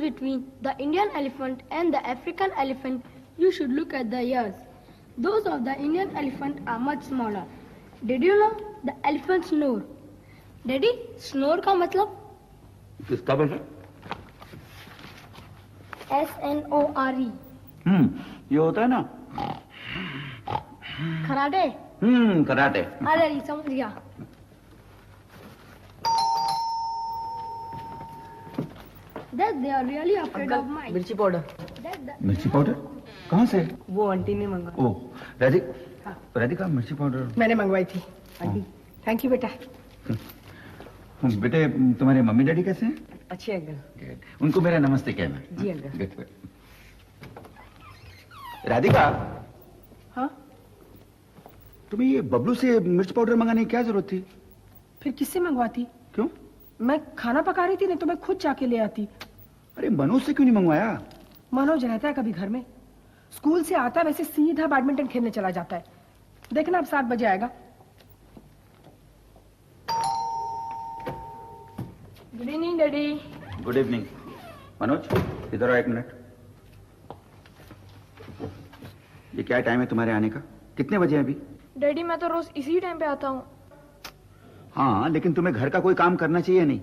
between the Indian elephant and the African elephant, you should look at the ears. Those of the Indian elephant are much smaller. Did you know the elephant snore? Daddy, snore का मतलब? किसका बेटा? SNORE. ये होता है ना? Karate? Karate. अरे समझ गया. That they are really afraid of mice. मिर्ची पाउडर. मिर्ची पाउडर? कहाँ से? वो आंटी ने मंगवाया. ओह, राधिका मिर्ची पाउडर मैंने मंगवाई थी. आंटी, थैंक यू बेटा. बेटे, तुम्हारे मम्मी डैडी कैसे हैं? अच्छे अंकल. उनको मेरा नमस्ते कहना. जी अंकल. राधिका. हाँ? तुम्हें ये बबलू से मिर्च पाउडर मंगाने की क्या जरूरत थी? फिर किससे मंगवाती? क्यों? मैं खाना पका रही थी, नहीं तो मैं खुद जाके ले आती. अरे मनोज से क्यों नहीं मंगवाया? मनोज रहता है कभी घर में. स्कूल से आता है वैसे सीधा बैडमिंटन खेलने चला जाता है. देखना अब 7 बजे आएगा. Good evening daddy. Good evening. Manoj, इधर आओ 1 मिनट. ये क्या टाइम है तुम्हारे आने का? कितने बजे हैं अभी? डैडी मैं तो रोज इसी टाइम पे आता हूँ. हाँ, लेकिन तुम्हें घर का कोई काम करना चाहिए नहीं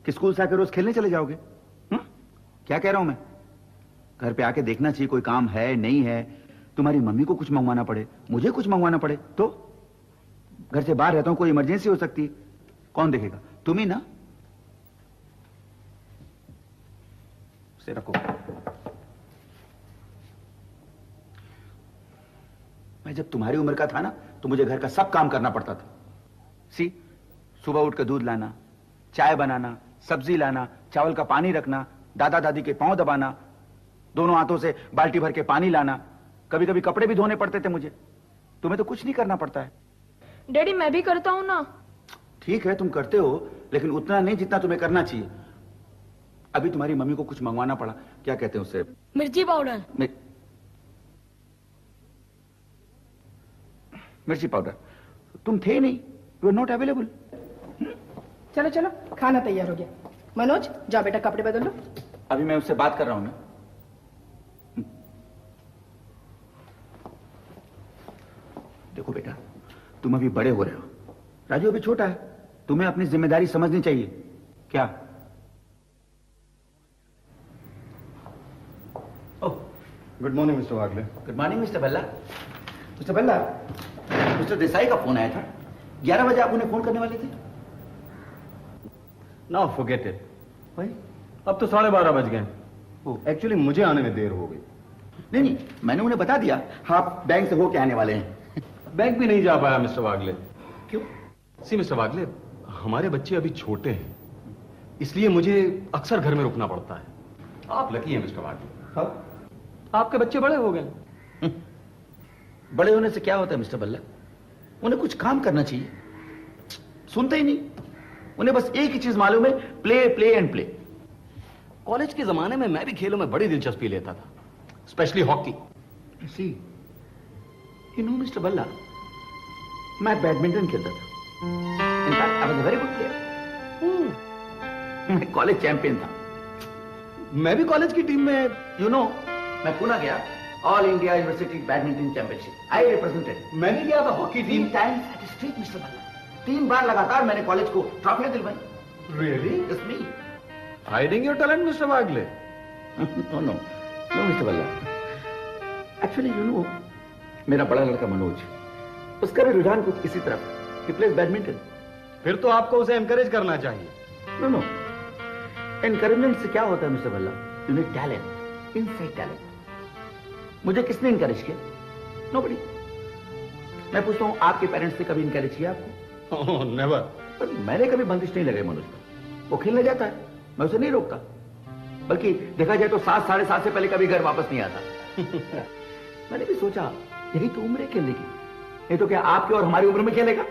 कि स्कूल से आकर रोज खेलने चले जाओगे? क्या कह रहा हूं मैं? घर पे आके देखना चाहिए कोई काम है नहीं है. तुम्हारी मम्मी को कुछ मंगवाना पड़े, मुझे कुछ मंगवाना पड़े तो घर से बाहर रहता हूं, कोई इमरजेंसी हो सकती है. कौन देखेगा? तुम ही ना. उसे रखो. मैं जब तुम्हारी उम्र का था ना तो मुझे घर का सब काम करना पड़ता था. सी, सुबह उठकर दूध लाना, चाय बनाना, सब्जी लाना, चावल का पानी रखना, दादा दादी के पांव दबाना, दोनों हाथों से बाल्टी भर के पानी लाना, कभी कभी कपड़े भी धोने पड़ते थे मुझे. तुम्हें तो कुछ नहीं करना पड़ता है. डैडी मैं भी करता हूँ ना. ठीक है तुम करते हो, लेकिन उतना नहीं जितना तुम्हें करना चाहिए. अभी तुम्हारी मम्मी को कुछ मंगवाना पड़ा. क्या कहते हैं उससे? मिर्ची पाउडर. मिर्ची पाउडर. तुम थे नहीं, यू आर नॉट अवेलेबल. चलो चलो, खाना तैयार हो गया. मनोज, जाओ बेटा कपड़े बदल लो. अभी मैं उससे बात कर रहा हूं ना. देखो बेटा, तुम अभी बड़े हो रहे हो, राजू अभी छोटा है. तुम्हें अपनी जिम्मेदारी समझनी चाहिए. क्या? ओह, गुड मॉर्निंग मिस्टर वागले. गुड मॉर्निंग मिस्टर बल्ला. मिस्टर बल्ला, मिस्टर देसाई का फोन आया था. 11 बजे आप उन्हें फोन करने वाले थे. Now forget it. भाई अब तो 12:30 बज गए. एक्चुअली मुझे आने में देर हो गई. नहीं, मैंने उन्हें बता दिया आप बैंक से होके आने वाले हैं. बैंक भी नहीं जा पाया मिस्टर वागले. क्यों? सी मिस्टर वागले, हमारे बच्चे अभी छोटे हैं, इसलिए मुझे अक्सर घर में रुकना पड़ता है. आप लकी हैं मिस्टर वागले. हाँ? आपके बच्चे बड़े हो गए. बड़े होने से क्या होता है मिस्टर बल्ला? उन्हें कुछ काम करना चाहिए. सुनते ही नहीं. उन्हें बस एक ही चीज मालूम है, play play and play. College के जमाने में मैं भी खेलों में बड़ी दिलचस्पी लेता था, specially hockey. See, you know mister Balla, मैं बैडमिंटन खेलता था. In fact I was a very good player. मैं कॉलेज चैंपियन था. मैं भी कॉलेज की टीम में. यू नो, मैं पुणे गया all India university badminton championship. I represented. मैंने किया था hockey 3 times at street mister Balla. 3 बार लगातार मैंने कॉलेज को ट्रॉफियां दिलवाई. Really? It's me. Hiding your talent mister Wagle. No no no mister Balla. Actually you know, मेरा बड़ा लड़का मनोज, उसका भी रुझान कुछ इसी तरफ. He plays badminton. फिर तो आपको उसे एनकरेज करना चाहिए. नो नो, एनकरेजमेंट से क्या होता है मिस्टर बल्ला? You need talent, inside talent. मुझे किसने इनकरेज किया? नोबडी. मैं पूछता हूं, आपके पेरेंट्स ने कभी इनकरेज किया आपको? नेवर. पर मैंने कभी बंदिश नहीं लगाई मनोज पर. वो खेलने जाता है, मैं उसे नहीं रोकता. बल्कि देखा जाए तो 7 साढ़े 7 से पहले कभी घर वापस नहीं आता. मैंने भी सोचा यही तो उम्र है खेलने की. नहीं तो क्या आपकी और हमारी उम्र में खेलेगा?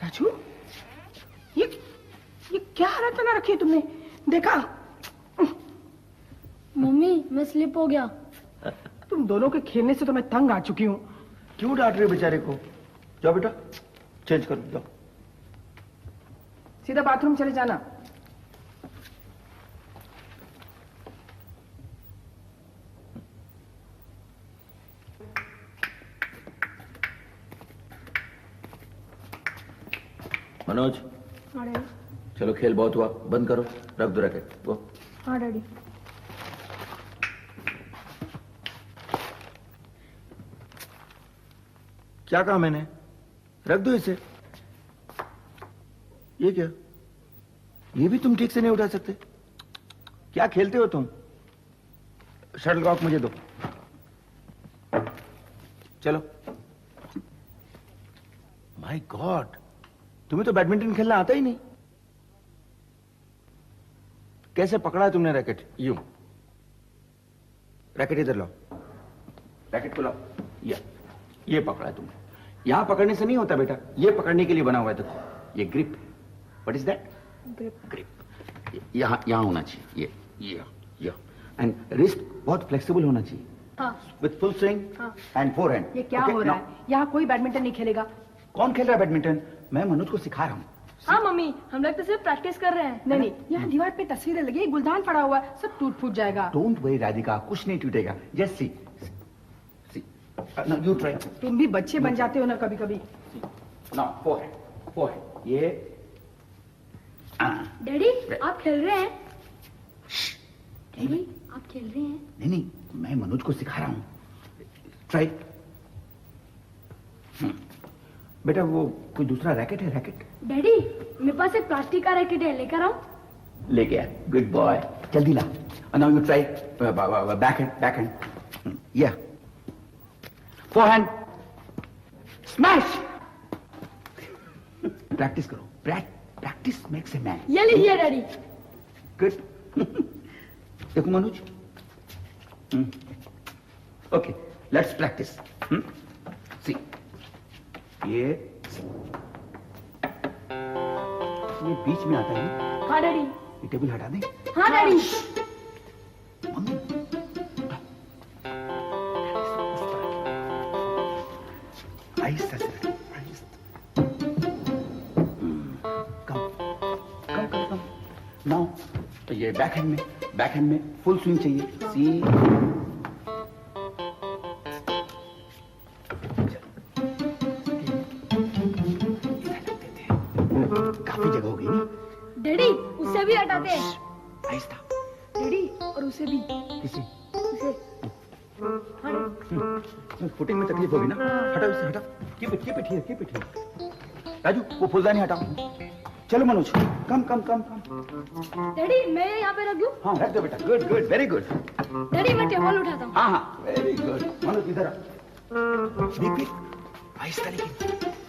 राजू, ये क्या हालत बना रखी है तुमने? देखा? मम्मी मैं स्लिप हो गया. तुम दोनों के खेलने से तो मैं तंग आ चुकी हूँ. क्यों डांट रहे हो बेचारे को? जाओ बेटा, चेंज करो. जाओ. सीधा बाथरूम चले जाना. मनोज हाँ डैडी। चलो खेल बहुत हुआ, बंद करो, रख दो रैकेट वो। हाँ डैडी। क्या कहा मैंने? रख दो इसे। ये क्या? ये भी तुम ठीक से नहीं उठा सकते? क्या खेलते हो तुम? शटलकॉक मुझे दो। चलो। माय गॉड, तुम्हें तो बैडमिंटन खेलना आता ही नहीं। कैसे पकड़ा तुमने रैकेट? यूं। रैकेट इधर लाओ, रैकेट को लाओ। ये पकड़ा तुमने। यहां पकड़ने से नहीं होता बेटा, ये पकड़ने के लिए बना हुआ है। देखो ये grip. What is that? Grip. यहां होना चाहिए। ये एंड रिस्ट बहुत फ्लेक्सिबल होना चाहिए। हाँ। With full swing and forehand. ये क्या हो रहा है? यहाँ कोई बैडमिंटन नहीं खेलेगा। कौन खेल रहा है बैडमिंटन? मैं मनोज को सिखा रहा हूँ। हाँ मम्मी, हम लोग तो सिर्फ प्रैक्टिस कर रहे हैं। नहीं, यहाँ दीवार पे तस्वीरें लगी, गुलदान पड़ा हुआ है, सब टूट फूट जाएगा। डोंट वरी राधिका, कुछ नहीं टूटेगा। Just see. You try. तुम भी बच्चे बन जाते हो ना कभी कभी। Now forehand. ये डैडी आप खेल रहे हैं? डैडी आप खेल रहे हैं? नहीं, मैं मनोज को सिखा रहा हूँ। ट्राई। बेटा वो कोई दूसरा रैकेट है? रैकेट? डैडी मेरे पास एक प्लास्टिक का रैकेट है, लेकर आओ। लेके आ। गुड बॉय, जल्दी ला। Now you try backhand. या फोरहैंड स्मैश। प्रैक्टिस करो। Practice makes a man. ये लीजिए डैडी। गुड। देखो Manoj. Okay, let's practice. See, ये बीच में आता है। हाँ डैडी। ये टेबल हटा दें। हाँ डैडी। मम्मी आहिस्ता से रखो, आहिस्ता। कम। नाउ तो ये बैकहैंड में फुल स्विंग चाहिए। सी, काफी जगह हो गई नहीं? डैडी उससे भी हटाते हैं। आहिस्ता। डैडी और उसे भी। किसी उसे। हाँ डैडी। फुटिंग में तकलीफ होगी ना? हटाओ इसे, हटाओ। Keep it here. राजू वो फुलदानी हटाओ। चलो मनोज, कम। डैडी मैं यहाँ पे रख दूँ? हाँ रख दो बेटा। Good, very good. डैडी मैं टेबल उठाता हूँ। हाँ, वेरी गुड। मनोज इधर आ। देख आहिस्ता लेकिन।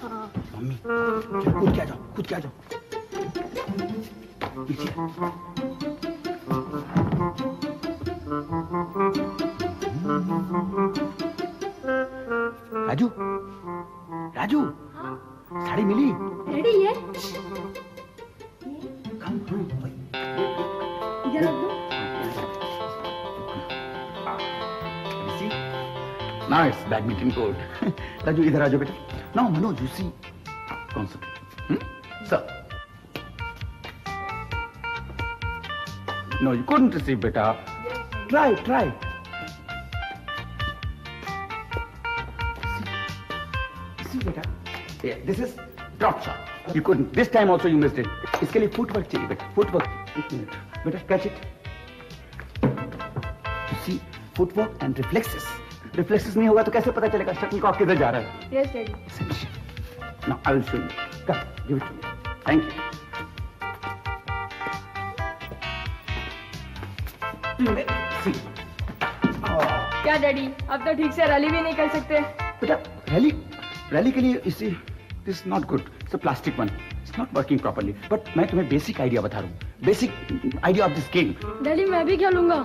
हाँ। मम्मी कूद के आ जाओ। पीछे। राजू साड़ी मिली? डैडी ये कम। इधर रख दो। Nice badminton court. राजू इधर आ जाओ बेटा। Now Manoj, you see, concentrate. Sir. No, you couldn't receive, beta. Try. See, beta. Yeah, this is drop shot. You couldn't. This time also you missed it. इसके लिए footwork चाहिए बेटा. Footwork. एक minute. बेटा, catch it. You see, footwork and reflexes. Reflexes नहीं होगा तो कैसे पता चलेगा शटलकॉक किधर जा रहा है? Yes daddy. Essential. Now I will show you. Come, give it to me. Thank you. See. क्या डैडी अब तो ठीक से रैली भी नहीं कर सकते? बेटा रैली के लिए इसी this not good. It's a plastic one. It's not working properly. But मैं तुम्हें बेसिक आइडिया बता रहा हूँ। Basic idea of this game. Daddy मैं भी खेलूंगा।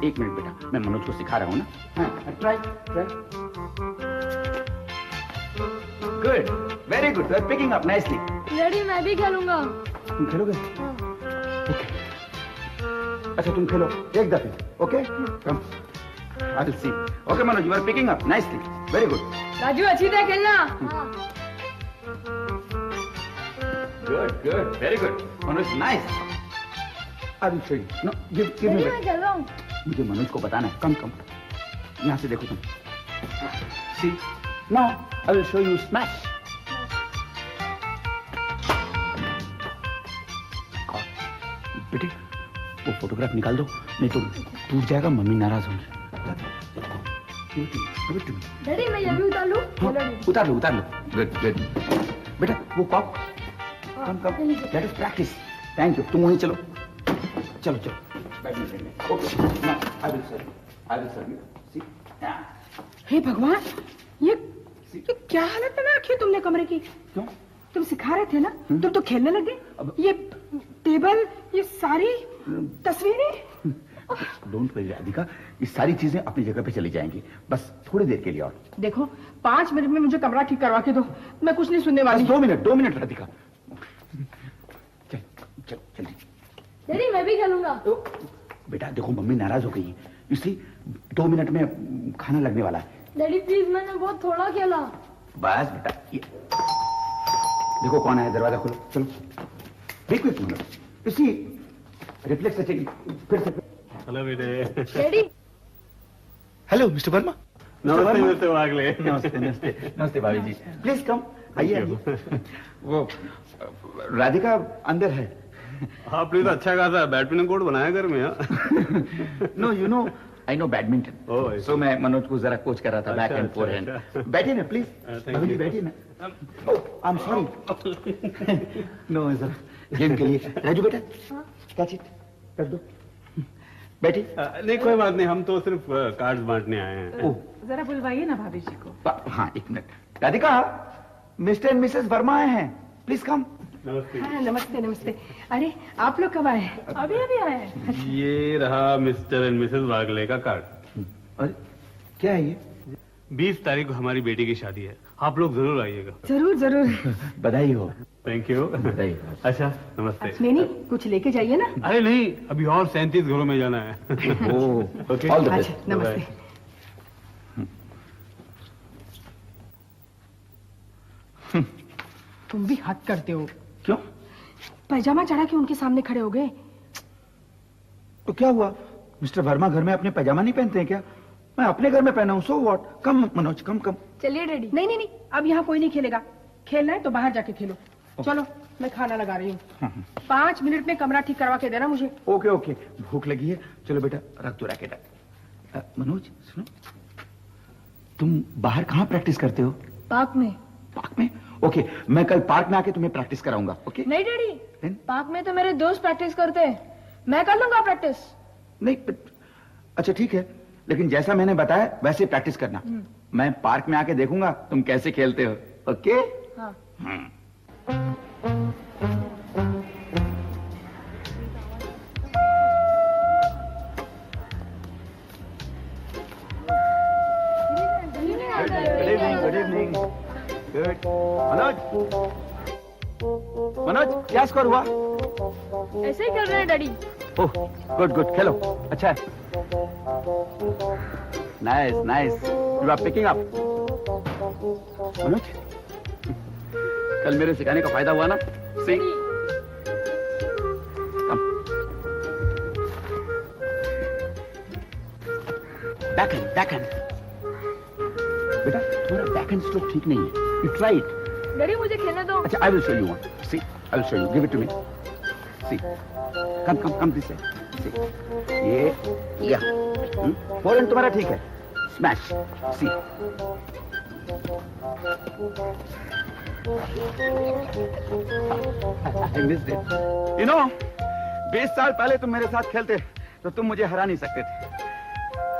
एक मिनट बेटा, मैं मनोज को सिखा रहा हूँ ना। हाँ, try. Good, very good. You are picking up nicely. Daddy मैं भी खेलूंगा। तुम खेलोगे? ओके। अच्छा तुम खेलो एक दफे। Okay, come. I will see. Okay Manoj, you are picking up nicely. Very good. Raju अच्छी तरह खेलना। Good, very good. Manoj, nice. I will show you. No, give me मैं back. खेल रहा हूँ। मुझे मनोज को बताना है। कम। यहाँ से देखो तुम। See, now I will show you smash. बेटे वो फोटोग्राफ निकाल दो, नहीं तो टूट जाएगा, मम्मी नाराज होंगी। डैडी मैं ये भी उतार लूं? हाँ, उतार लो उतार लो। Good good. बेटा वो cup come come, that is practice. Thank you, तुम वहीं चलो चलो चलो। बैडमिंटन में okay, I will serve you. See हे भगवान, ये क्या हालत बना रखी है तुमने कमरे की? क्यों? तुम सिखा रहे थे ना, तुम तो खेलने लगे। ये टेबल, ये सारी तस्वीरें। डोंट वरी राधिका, ये सारी चीजें अपनी जगह पे चली जाएंगी, बस थोड़ी देर के लिए और। देखो 5 मिनट में मुझे कमरा ठीक करवा के दो, मैं कुछ नहीं सुनने वाली। 2 मिनट राधिका। चल चल जल्दी। डैडी मैं भी खेलूंगा। बेटा देखो मम्मी नाराज हो गई है, इसी 2 मिनट में खाना लगने वाला है। डैडी प्लीज, मैंने बहुत थोड़ा खेला। बस बेटा, ये देखो कौन है, दरवाजा खोलो चलो। देखो एक मिनट, इसी रिफ्लेक्स से चेकिंग फिर से। हेलो बेटे। Daddy hello mister Verma. नमस्ते मिस्टर वागले। नमस्ते नमस्ते नमस्ते भाभी जी, प्लीज कम आइए। वो राधिका अंदर है। हाँ प्लीज, अच्छा खासा बैडमिंटन कोर्ट बनाया घर में। हाँ no you know I know badminton, Oh, so मैं मनोज को जरा कोच कर रहा था, बैक अच्छा, एंड फोरहैंड। अच्छा। बैठिए ना प्लीज। thank भाभी जी you. बैठिए ना। I am sorry. नो जरा गेम के लिए। राजू बेटा कैच इट कर दो, बैठिए। नहीं कोई बात नहीं, हम तो सिर्फ कार्ड्स बांटने आए हैं। ओह जरा बुलवाइए ना भाभी जी को। हाँ एक minute. Radhika, mister and Mrs Verma आए हैं, प्लीज कम। नमस्ते। हाँ, नमस्ते नमस्ते। अरे आप लोग कब आए? अभी अभी आए हैं। ये रहा मिस्टर एंड मिसेस वागले का कार्ड। अरे क्या है ये? 20 तारीख को हमारी बेटी की शादी है, आप लोग जरूर आइएगा। जरूर जरूर। बधाई हो। Thank you. बधाई हो। अच्छा नमस्ते। नहीं कुछ लेके जाइए ना। अरे नहीं, अभी और 37 घरों में जाना है। ओह Okay. ऑल द अच्छा बेस्ट। नमस्ते। तुम भी हद करते हो। क्यों? पैजामा चढ़ा के उनके सामने खड़े हो गए। तो क्या हुआ? मिस्टर वर्मा घर में अपने पैजामा नहीं पहनते हैं क्या? मैं अपने घर में पहना हूं, सो व्हाट। कम मनोज कम कम। चलिए डैडी। नहीं अब यहाँ कोई नहीं खेलेगा। खेलना है तो बाहर जाके खेलो। चलो मैं खाना लगा रही हूँ। 5 मिनट में कमरा ठीक करवा के देना मुझे। ओके ओके, भूख लगी है। चलो बेटा रख दो रैकेट। मनोज सुनो, तुम बाहर कहाँ प्रैक्टिस करते हो? पार्क में। पार्क में? ओके, मैं कल पार्क में आके तुम्हें प्रैक्टिस कराऊंगा। ओके? नहीं डैडी, Then? पार्क में तो मेरे दोस्त प्रैक्टिस करते हैं, मैं कर लूंगा प्रैक्टिस। नहीं अच्छा ठीक है, लेकिन जैसा मैंने बताया वैसे प्रैक्टिस करना। मैं पार्क में आके देखूंगा तुम कैसे खेलते हो। ओके? हाँ। Good evening. गुड। मनोज क्या स्कोर हुआ? ऐसे ही कर रहे हैं डैडी। ओह गुड गुड, खेलो। अच्छा है। Nice nice, you are picking up. Manoj कल मेरे सिखाने का फायदा हुआ ना? See backhand. बेटा तुम्हारा बैकहैंड स्ट्रोक ठीक नहीं है, यू ट्राई इट। डैडी मुझे खेलने दो। अच्छा, I will show you one. See, I will show you. Give it to me. See, come this way. See, ये, yeah. Forehand तुम्हारा ठीक है. Smash. See. I missed it. You know, 20 साल पहले तुम मेरे साथ खेलते तो तुम मुझे हरा नहीं सकते थे.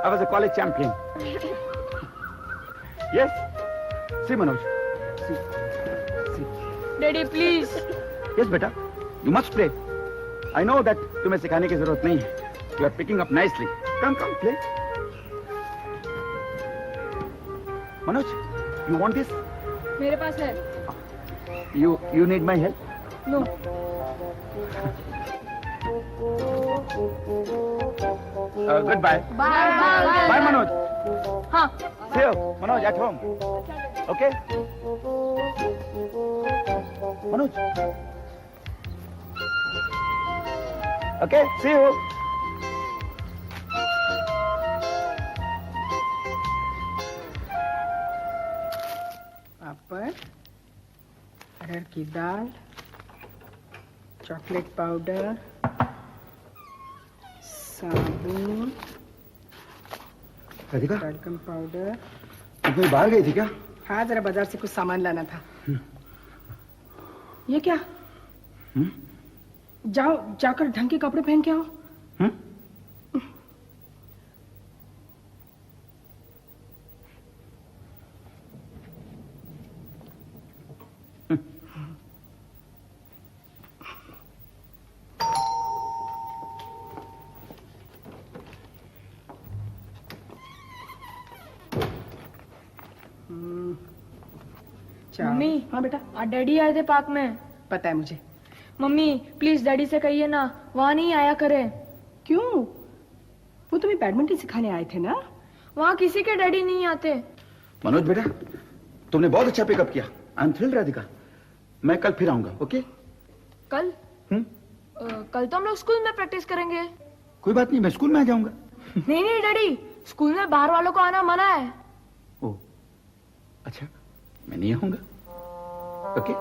I was a college champion. Yes. See, Manoj. See. Daddy please. Yes, बेटा, you must play. I know that तुम्हें सिखाने की जरूरत नहीं है. You are picking up nicely. Come, play. Manoj, you want this? मेरे पास है। You need my help? No. Goodbye. Bye, Manoj. हाँ। See you, Manoj, at home. Okay? Manoj. Okay, see you. पापड़, अरहर की दाल, चॉकलेट पाउडर, साबुन, Radhika talcum powder. तुम कहीं बाहर गई थी क्या? हाँ, जरा बाजार से कुछ सामान लाना था। ये क्या? जाओ, जाकर ढंग के कपड़े पहन के आओ। मम्मी, हाँ बेटा, आज डैडी आए थे पार्क में। पता है मुझे। मम्मी प्लीज डैडी से कहिए ना वहाँ नहीं आया करे। क्यों? वो तुम्हें बैडमिंटन सिखाने आए थे ना? वहाँ किसी के डैडी नहीं आते। मनोज बेटा, तुमने बहुत अच्छा पिकअप किया। I am thrilled Radhika. मैं कल फिर आऊंगा, ओके? कल? कल तो हम लोग स्कूल में प्रैक्टिस करेंगे। कोई बात नहीं, मैं स्कूल में आ जाऊंगा। नहीं नहीं डैडी, स्कूल में बाहर वालों को आना मना है। ओ, अच्छा, मैं नहीं आऊंगा, ओके?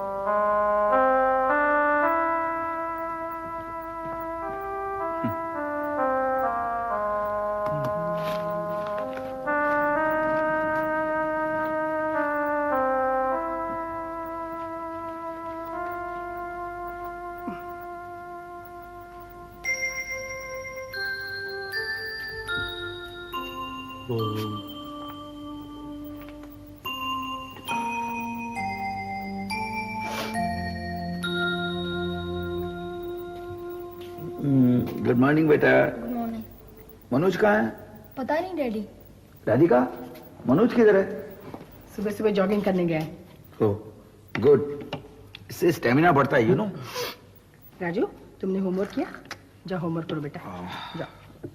गुड मॉर्निंग बेटा। Good morning. मनोज कहाँ है? पता नहीं डैडी। राधिका, मनोज किधर है? सुबह सुबह जॉगिंग करने गए। ओह, गुड। इससे स्टेमिना बढ़ता है, यू नो। राजू, तुमने होमवर्क किया? जाओ होमवर्क करो बेटा, जाओ।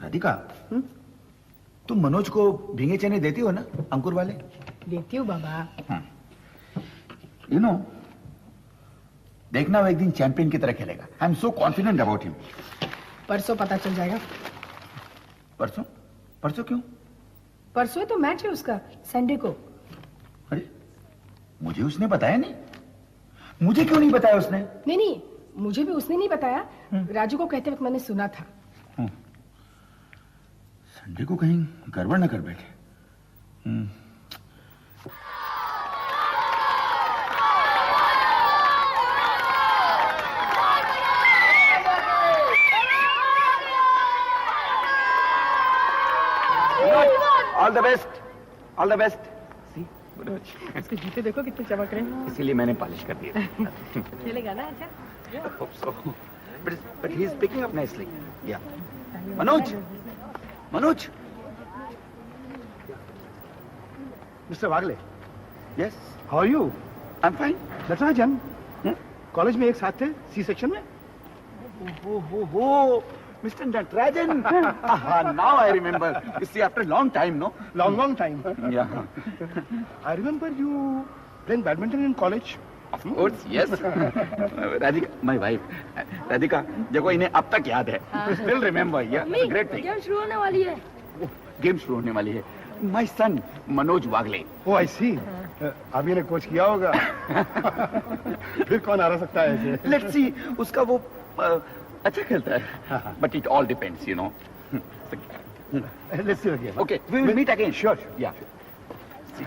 राधिका, तुम मनोज को भींगे चने देती हो ना, अंकुर वाले? देती हूँ बाबा। यू नो, देखना वो एक दिन चैंपियन की तरह खेलेगा। I am so confident about him. परसों पता चल जाएगा। परसों? परसों क्यों? परसों तो मैच है उसका, संडे को। अरे, मुझे उसने बताया नहीं। मुझे क्यों नहीं बताया उसने? नहीं नहीं, मुझे भी उसने नहीं बताया। राजू को कहते वक्त मैंने सुना था। संडे को कहीं गड़बड़ न कर बैठे। All the best, all the best. See, इसके जूते देखो कितने चमक रहे हैं। इसीलिए मैंने पॉलिश कर दिया। खेलेगा ना? अच्छा, I hope so. But he is picking up nicely. Yeah. Manoj! Manoj! Mr. Wagle, Yes, how are you? I'm fine. Natarajan, college में एक साथ थे सी सेक्शन में? Oh, Mr. Natarajan. Now I remember. You see, after a long time, no? Long time. Yeah. I remember you playing badminton in college. Of course, yes. Radhika, my wife. Radhika, देखो इन्हें अब तक याद है. Still remember, yeah. That's a great thing. Game शुरू होने वाली है। गेम शुरू होने वाली है. My son, Manoj Wagle. Oh, I see. अभी ने कोच किया होगा। फिर कौन हरा सकता है ऐसे? Let's see. उसका वो अच्छा खेलता है. But it all depends, you know. Let's see again. Okay, we will meet again. Sure. Yeah. See,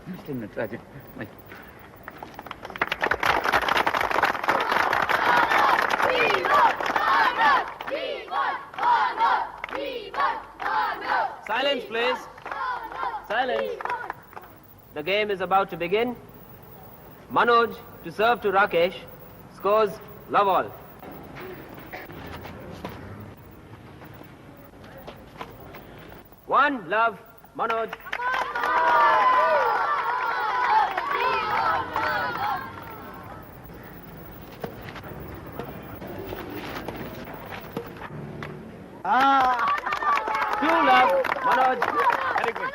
Mr. Natarajan, my. Silence, please. Silence. The game is about to begin. Manoj to serve to Rakesh. Scores love all. One love, Manoj. Two love, Manoj. Very good.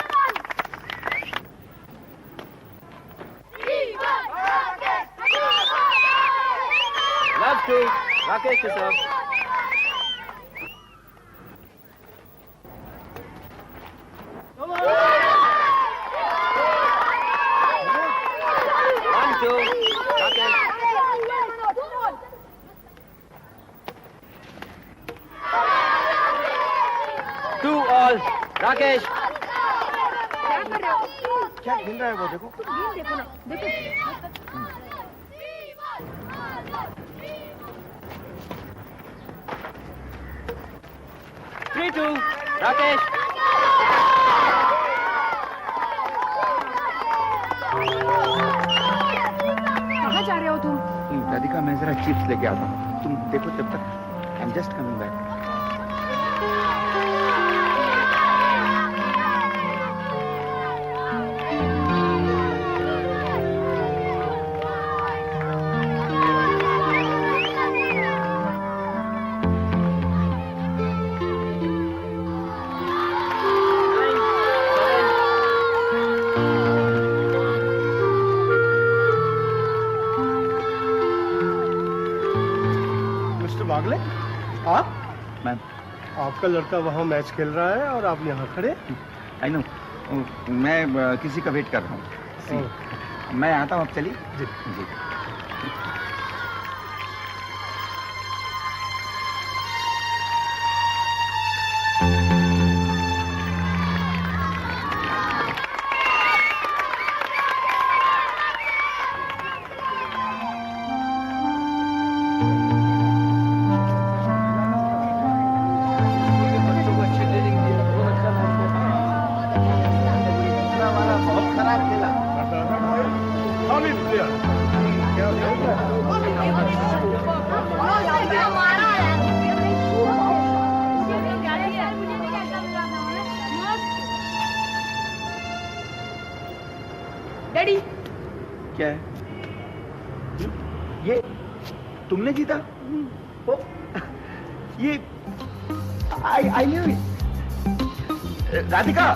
Love two, Rakesh to serve. One, two, Rakesh. all. Rakesh. क्या खेल रहा है वो, देखो। देखो ना, देखो। 3-2. Rakesh. कहाँ जा रहे हो तुम? राधिका, मैं जरा चिप्स लेके आता हूँ, तुम देखो तब तक। I am just coming back. Bagle, आप? मैम, आपका लड़का वहाँ मैच खेल रहा है और आप यहाँ खड़े? आई नो, मैं किसी का वेट कर रहा हूँ। मैं आता हूँ, अब चलिए। जी जी। डैडी, क्या है ये? तुमने जीता? ओ, ये आई न्यू इट। राधिका,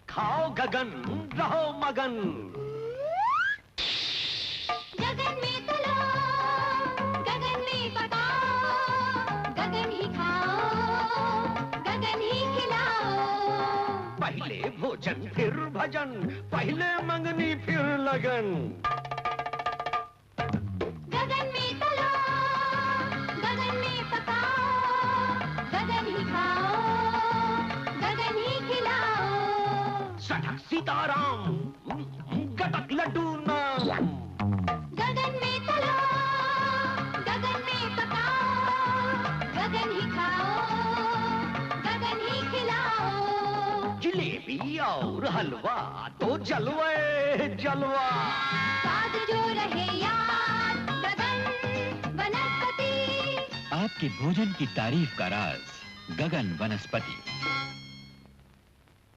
खाओ गगन, रहो मगन। गगन में तलो, गगन में पकाओ, गगन ही खाओ, गगन ही खिलाओ। पहले भोजन फिर भजन, पहले मंगनी फिर लगन। गगन में तलो, गगन में पकाओ, गगन ही खाओ, गगन ही खिलाओ। सटक सीताराम, गटक लड्डू नाम। गगन में तलो, गगन में पकाओ, गगन ही खाओ, गगन ही खिलाओ। जिलेबी और हलवा तो जलवे जलवा। स्वाद जो रहे याद, गगन वनस्पति। आपके भोजन की तारीफ का राज, गगन वनस्पति।